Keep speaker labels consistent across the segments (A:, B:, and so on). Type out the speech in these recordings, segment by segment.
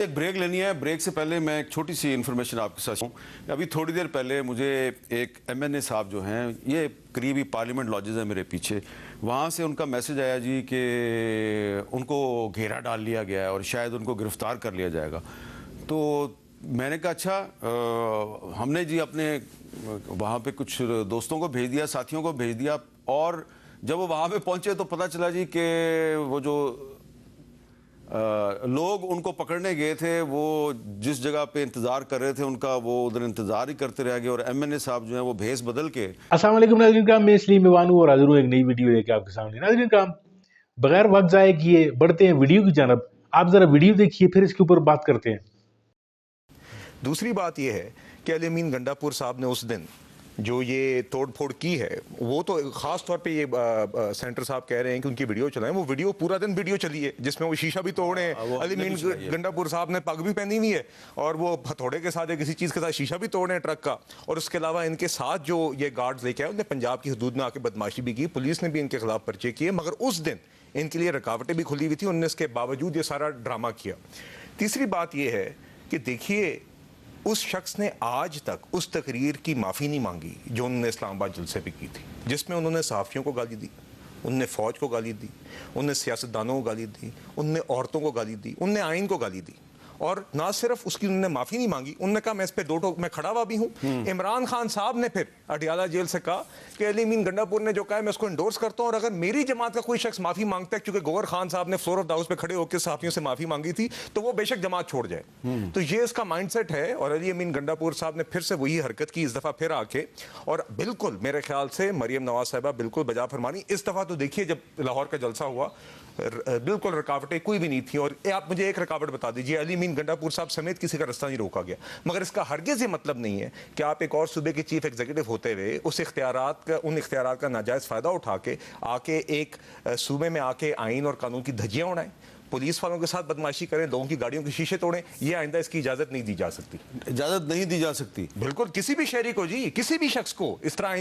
A: ایک بریک لینی ہے. بریک سے پہلے میں ایک چھوٹی سی انفارمیشن آپ کے ساتھ ہوں. ابھی تھوڑی دیر پہلے مجھے ایک ایم این اے صاحب جو ہیں, یہ قریبی پارلیمنٹ لاجز ہیں میرے پیچھے, وہاں سے ان کا میسج آیا جی کہ ان کو گھیرا ڈال لیا گیا ہے اور شاید ان کو گرفتار کر لیا جائے گا. تو میں نے کہا اچھا, ہم نے جی اپنے وہاں پہ کچھ دوستوں کو بھیج دیا, ساتھیوں کو بھیج دیا, اور جب وہ وہاں پہ پہنچے تو پتہ چلا جی کہ وہ جو لوگ ان کو پکڑنے گئے تھے وہ جس جگہ پہ انتظار کر رہے تھے ان کا, وہ ادھر انتظار ہی کرتے رہ گئے, اور ایم این اے صاحب جو ہیں وہ بھیس بدل کے.
B: السلام علیکم ناظرین کرام, میں سلیم ایوان ہوں اور حاضر ہوں ایک نئی ویڈیو لے کے آپ کے سامنے. ناظرین کرام, بغیر وقت ضائع کیے بڑھتے ہیں ویڈیو کی جانب. آپ ذرا ویڈیو دیکھیے پھر اس کے اوپر بات کرتے ہیں.
C: دوسری بات یہ ہے کہ علی امین گنڈا پور صاحب نے اس دن جو یہ توڑ پھوڑ کی ہے, وہ تو خاص طور پہ یہ سینٹر صاحب کہہ رہے ہیں کہ ان کی ویڈیو چلائیں, وہ ویڈیو پورا دن ویڈیو چلی ہے جس میں وہ شیشہ بھی توڑے ہیں. علی امین گنڈا پور صاحب نے پگ بھی پہنی ہوئی ہے اور وہ ہتھوڑے کے ساتھ کسی چیز کے ساتھ شیشہ بھی توڑے ہیں ٹرک کا. اور اس کے علاوہ ان کے ساتھ جو یہ گارڈز لے کے آئے, انہوں نے پنجاب کی حدود میں آ کے بدماشی بھی کی, پولیس نے بھی ان کے خلاف پرچے کیے, مگر اس دن ان کے لیے رکاوٹیں بھی کھلی ہوئی تھی, انہوں نے اس کے باوجود یہ سارا ڈرامہ کیا. تیسری بات یہ ہے کہ دیکھیے, اس شخص نے آج تک اس تقریر کی معافی نہیں مانگی جو انہوں نے اسلام آباد جلسے پہ کی تھی, جس میں انہوں نے صحافیوں کو گالی دی, انہوں نے فوج کو گالی دی, انہوں نے سیاستدانوں کو گالی دی, انہوں نے عورتوں کو گالی دی, انہوں نے آئین کو گالی دی. اور نہ صرف اس کی انہوں نے معافی نہیں مانگی, انہوں نے کہا میں اس پہ میں کھڑا ہوا بھی ہوں. عمران خان صاحب نے پھر اڈیالہ جیل سے کہا کہ علی امین گنڈا پور نے جو کہا ہے میں اس کو انڈورس کرتا ہوں, اور اگر میری جماعت کا کوئی شخص معافی مانگتا ہے, کیونکہ گوہر خان صاحب نے فلور آف دا ہاؤس پہ کھڑے ہو کے صحافیوں سے معافی مانگی تھی, تو وہ بے شک جماعت چھوڑ جائے. تو یہ اس کا مائنڈ سیٹ ہے. اور علی امین گنڈا پور صاحب نے پھر سے وہی حرکت کی اس دفعہ پھر آ کے, اور بالکل میرے خیال سے مریم نواز صاحبہ بالکل بجا فرمانی. اس دفعہ تو دیکھیے جب لاہور کا جلسہ ہوا بالکل رکاوٹیں کوئی بھی نہیں تھیں. اور آپ مجھے ایک رکاوٹ بتا دیجیے, علی امین گنڈا پور صاحب سمیت کسی کا رستہ نہیں روکا گیا, مگر اس کا ہرگز یہ مطلب نہیں ہے کہ آپ ایک اور صوبے کے چیف ایگزیکٹو ہوتے ہوئے ان اختیارات کا ناجائز فائدہ اٹھا کے آ کے ایک صوبے میں آ کے آئین اور قانون کی دھجیاں اڑائیں, پولیس والوں کے ساتھ بدماشی کریں, لوگوں کی گاڑیوں کے شیشے توڑیں. یہ آئندہ اس کی اجازت نہیں دی جا سکتی.
A: اجازت نہیں دی جا سکتی
C: بالکل کسی بھی شہری کو, جی کسی بھی شخص کو اس طرح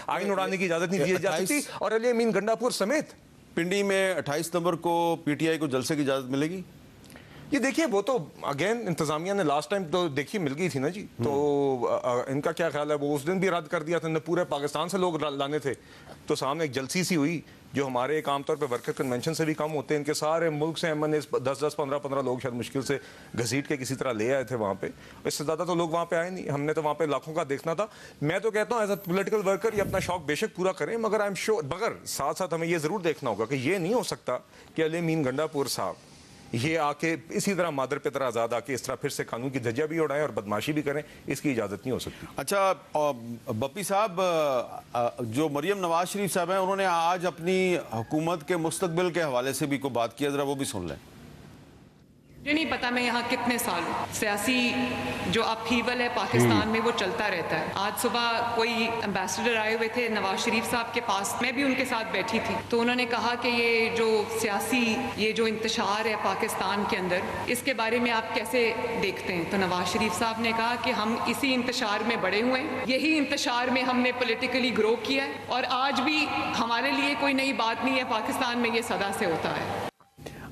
C: آئین اڑانے کی اجازت نہیں دی جا سکتی. اور علی امین گنڈا پور سمیت
A: پنڈی میں 28 نومبر کو پی ٹی آئی کو جلسے کی اجازت ملے گی.
C: یہ دیکھیے, وہ تو اگین انتظامیہ نے لاسٹ ٹائم تو دیکھیے مل گئی تھی نا جی, تو ان کا کیا خیال ہے, وہ اس دن بھی رد کر دیا تھا, پورے پاکستان سے لوگ لانے تھے, تو سامنے ایک جلسی سی ہوئی جو ہمارے ایک عام طور پہ ورکر کنونشن سے بھی کم ہوتے ہیں, ان کے سارے ملک سے ایم این اے 10 15 لوگ شاید مشکل سے گھسیٹ کے کسی طرح لے آئے تھے وہاں پہ. اس سے زیادہ تو لوگ وہاں پہ آئے نہیں, ہم نے تو وہاں پہ لاکھوں کا دیکھنا تھا. میں تو کہتا ہوں ایز اے پولیٹیکل ورکر یہ اپنا شوق بے شک پورا کریں, مگر آئی ایم شیور مگر ساتھ ساتھ ہمیں یہ ضرور دیکھنا ہوگا کہ یہ نہیں ہو سکتا کہ علی امین گنڈا پور صاحب یہ آ کے اسی طرح مادر پہ طرح آزاد آ کے اس طرح پھر سے قانون کی دھجیاں بھی اڑائیں اور بدماشی بھی کریں. اس کی اجازت نہیں ہو سکتی.
A: اچھا بپی صاحب, جو مریم نواز شریف صاحب ہیں انہوں نے آج اپنی حکومت کے مستقبل کے حوالے سے بھی کوئی بات کیا, ذرا وہ بھی سن لیں.
D: مجھے نہیں پتا میں یہاں کتنے سال ہوں, سیاسی جو اپہیول ہے پاکستان میں وہ چلتا رہتا ہے. آج صبح کوئی ایمبیسڈر آئے ہوئے تھے نواز شریف صاحب کے پاس, میں بھی ان کے ساتھ بیٹھی تھی, تو انہوں نے کہا کہ یہ جو سیاسی یہ جو انتشار ہے پاکستان کے اندر, اس کے بارے میں آپ کیسے دیکھتے ہیں. تو نواز شریف صاحب نے کہا کہ ہم اسی انتشار میں بڑے ہوئے ہیں, یہی انتشار میں ہم نے پولیٹیکلی گرو کیا ہے, اور آج بھی ہمارے لیے کوئی نئی بات نہیں ہے, پاکستان میں یہ سدا سے ہوتا ہے.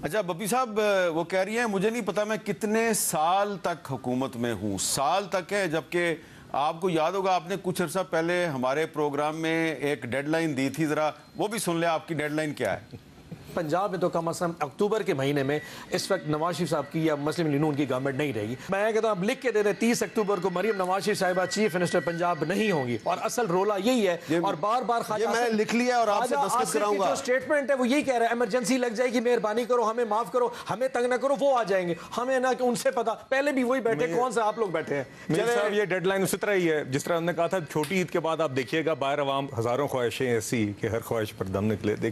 A: اچھا بپی صاحب, وہ کہہ رہی ہیں مجھے نہیں پتا میں کتنے سال تک حکومت میں ہوں. سال تک ہے, جبکہ آپ کو یاد ہوگا آپ نے کچھ عرصہ پہلے ہمارے پروگرام میں ایک ڈیڈ لائن دی تھی, ذرا وہ بھی سن لیں. آپ کی ڈیڈ لائن کیا ہے؟
E: پنجاب میں تو کم از کم اکتوبر کے مہینے میں اس وقت نواز شریف صاحب کی یا مسلم لیگ نون کی گورنمنٹ نہیں رہے گی. میں کہتا ہوں اب لکھ کے دے دیں 30 اکتوبر کو مریم نواز شریف صاحبہ چیف منسٹر پنجاب نہیں ہوں گی, اور اصل رولا یہی ہے. اور بار بار
A: یہ میں نے لکھ لیا اور آپ سے دستخط کراؤں گا.
E: جو سٹیٹمنٹ ہے وہ یہی کہہ رہا ہے ایمرجنسی لگ جائے گی, مہربانی کرو ہمیں معاف کرو, ہمیں تنگ نہ کرو, وہ آ جائیں گے. ہمیں نہ کہ ان سے پتا, پہلے بھی وہی بیٹھے, کون سے آپ لوگ بیٹھے ہیں.
C: میرے صاحب یہ ڈیڈ لائن اسی طرح ہی ہے جس طرح ہم نے کہا تھا چھوٹی عید کے بعد آپ دیکھیے گا باہر عوام ہزاروں خواہشیں ایسی کہ ہر خواہش پر دم نکلے.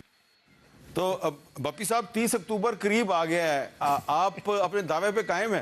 A: تو اب بپی صاحب 30 اکتوبر قریب آ گیا ہے, آپ اپنے دعوے پہ قائم ہیں؟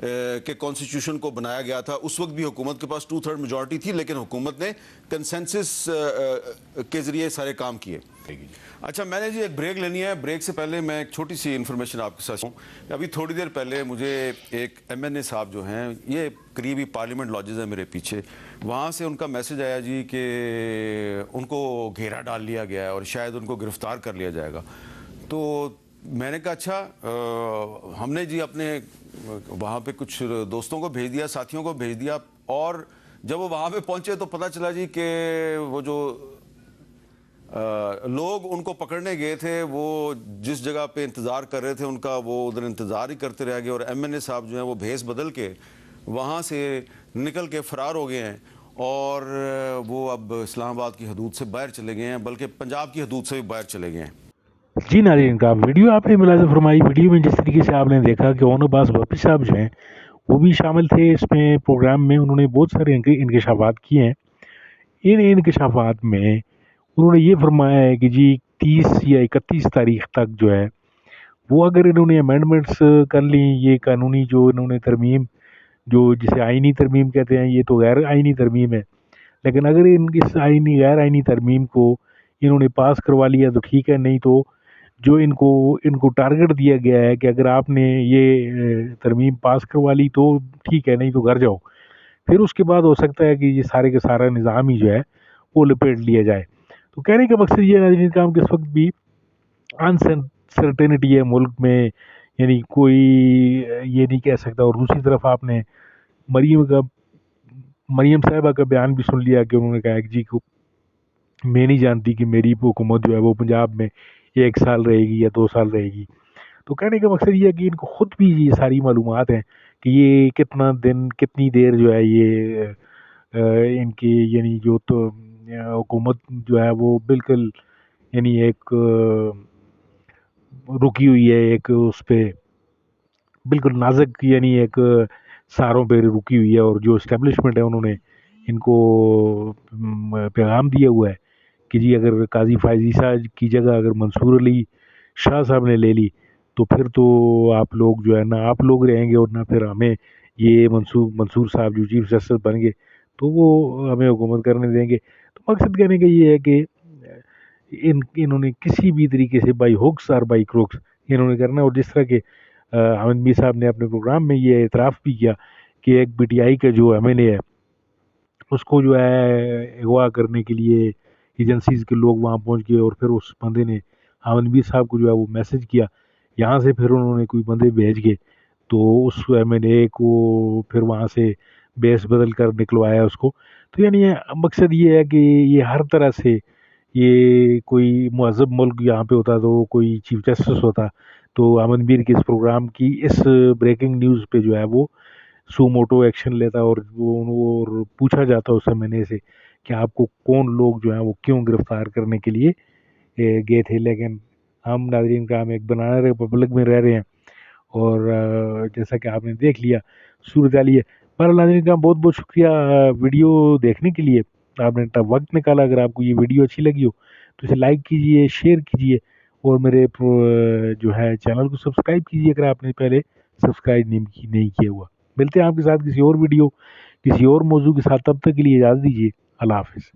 A: کے کانسٹیٹیوشن کو بنایا گیا تھا اس وقت بھی حکومت کے پاس 2/3 میجورٹی تھی، لیکن حکومت نے کنسنسس کے ذریعے سارے کام کیے۔ اچھا میں نے جی ایک بریک لینی ہے، بریک سے پہلے میں ایک چھوٹی سی انفارمیشن آپ کے ساتھ ہوں۔ ابھی تھوڑی دیر پہلے مجھے ایک MNA صاحب جو ہیں، یہ قریبی پارلیمنٹ لاجز ہے میرے پیچھے، وہاں سے ان کا میسج آیا جی کہ ان کو گھیرا ڈال لیا گیا ہے اور شاید ان کو گرفتار کر لیا جائے گا۔ تو میں نے کہا اچھا، ہم نے جی اپنے وہاں پہ کچھ دوستوں کو بھیج دیا، ساتھیوں کو بھیج دیا، اور جب وہ وہاں پہ پہنچے تو پتہ چلا جی کہ وہ جو لوگ ان کو پکڑنے گئے تھے وہ جس جگہ پہ انتظار کر رہے تھے ان کا، وہ ادھر انتظار ہی کرتے رہ گئے، اور MNA صاحب جو ہیں وہ بھیس بدل کے وہاں سے نکل کے فرار ہو گئے ہیں، اور وہ اب اسلام آباد کی حدود سے باہر چلے گئے ہیں، بلکہ پنجاب کی حدود سے بھی باہر چلے گئے ہیں۔
B: جی ناظرین کا ویڈیو آپ نے ملاحظہ فرمائی، ویڈیو میں جس طریقے سے آپ نے دیکھا کہ اون عباس بپی صاحب جو ہیں وہ بھی شامل تھے اس میں پروگرام میں، انہوں نے بہت سارے انکشافات کیے ہیں۔ ان انکشافات میں انہوں نے یہ فرمایا ہے کہ جی 30 یا 31 تاریخ تک جو ہے وہ اگر انہوں نے امینڈمنٹس کر لیں، یہ قانونی جو انہوں نے ترمیم، جو جسے آئینی ترمیم کہتے ہیں، یہ تو غیر آئینی ترمیم ہے، لیکن اگر ان اس آئینی غیر آئینی ترمیم کو انہوں نے پاس کروا لیا تو ٹھیک ہے، نہیں تو جو ان کو ٹارگٹ دیا گیا ہے کہ اگر آپ نے یہ ترمیم پاس کروا لی تو ٹھیک ہے، نہیں تو گھر جاؤ، پھر اس کے بعد ہو سکتا ہے کہ یہ سارے کا سارا نظام ہی جو ہے وہ لپیٹ لیا جائے۔ تو کہنے کا مقصد یہ ناظرین کام کہ اس وقت بھی انسرٹینٹی ہے ملک میں، یعنی کوئی یہ نہیں کہہ سکتا۔ اور دوسری طرف آپ نے مریم صاحبہ کا بیان بھی سن لیا کہ انہوں نے کہا کہ جی میں نہیں جانتی کہ میری حکومت جو ہے وہ پنجاب میں 1 سال رہے گی یا 2 سال رہے گی۔ تو کہنے کا مقصد یہ ہے کہ ان کو خود بھی یہ ساری معلومات ہیں کہ یہ کتنا دن، کتنی دیر جو ہے یہ ان کی یعنی جو تو حکومت جو ہے وہ بالکل یعنی ایک رکی ہوئی ہے، ایک اس پہ بالکل نازک یعنی ایک ساروں پہ رکی ہوئی ہے، اور جو اسٹیبلشمنٹ ہے انہوں نے ان کو پیغام دیا ہوا ہے کہ جی اگر قاضی فائزی صاحب کی جگہ اگر منصور علی شاہ صاحب نے لے لی تو پھر تو آپ لوگ جو ہے نہ آپ لوگ رہیں گے اور نہ پھر ہمیں یہ منصور صاحب جو چیف جسٹس بن گے تو وہ ہمیں حکومت کرنے دیں گے۔ تو مقصد کہنے کا یہ ہے کہ انہوں نے کسی بھی طریقے سے بائی ہوکس اور بائی کروکس انہوں نے کرنا ہے، اور جس طرح کہ حامد میر صاحب نے اپنے پروگرام میں یہ اعتراف بھی کیا کہ ایک PTI کا جو MNA ہے اس کو جو ہے اغوا کرنے کے لیے ایجنسیز کے لوگ وہاں پہنچ گئے، اور پھر اس بندے نے حامد میر صاحب کو جو ہے وہ میسج کیا، یہاں سے پھر انہوں نے کوئی بندے بھیج گئے تو اس MNA کو پھر وہاں سے بیس بدل کر نکلوایا اس کو۔ تو یعنی مقصد یہ ہے کہ یہ ہر طرح سے یہ کوئی مہذب ملک یہاں پہ ہوتا تو کوئی چیف جسٹس ہوتا تو حامد میر کے اس پروگرام کی اس بریکنگ نیوز پہ جو ہے وہ سو موٹو ایکشن لیتا، اور وہ پوچھا جاتا اس MNA سے کہ آپ کو کون لوگ جو ہیں وہ کیوں گرفتار کرنے کے لیے گئے تھے۔ لیکن ہم ناظرین کا ہم ایک بنانا ریپبلک میں رہ رہے ہیں، اور جیسا کہ آپ نے دیکھ لیا صورتحال ہے۔ بہرحال ناظرین کا بہت بہت شکریہ ویڈیو دیکھنے کے لیے، آپ نے وقت نکالا۔ اگر آپ کو یہ ویڈیو اچھی لگی ہو تو اسے لائک کیجئے، شیئر کیجئے، اور میرے جو ہے چینل کو سبسکرائب کیجئے اگر آپ نے پہلے سبسکرائب نہیں کیا ہوا۔ ملتے ہیں آپ کے ساتھ کسی اور ویڈیو، کسی اور موضوع کے ساتھ، تب تک کے لیے اجازت دیجیے، اللہ حافظ۔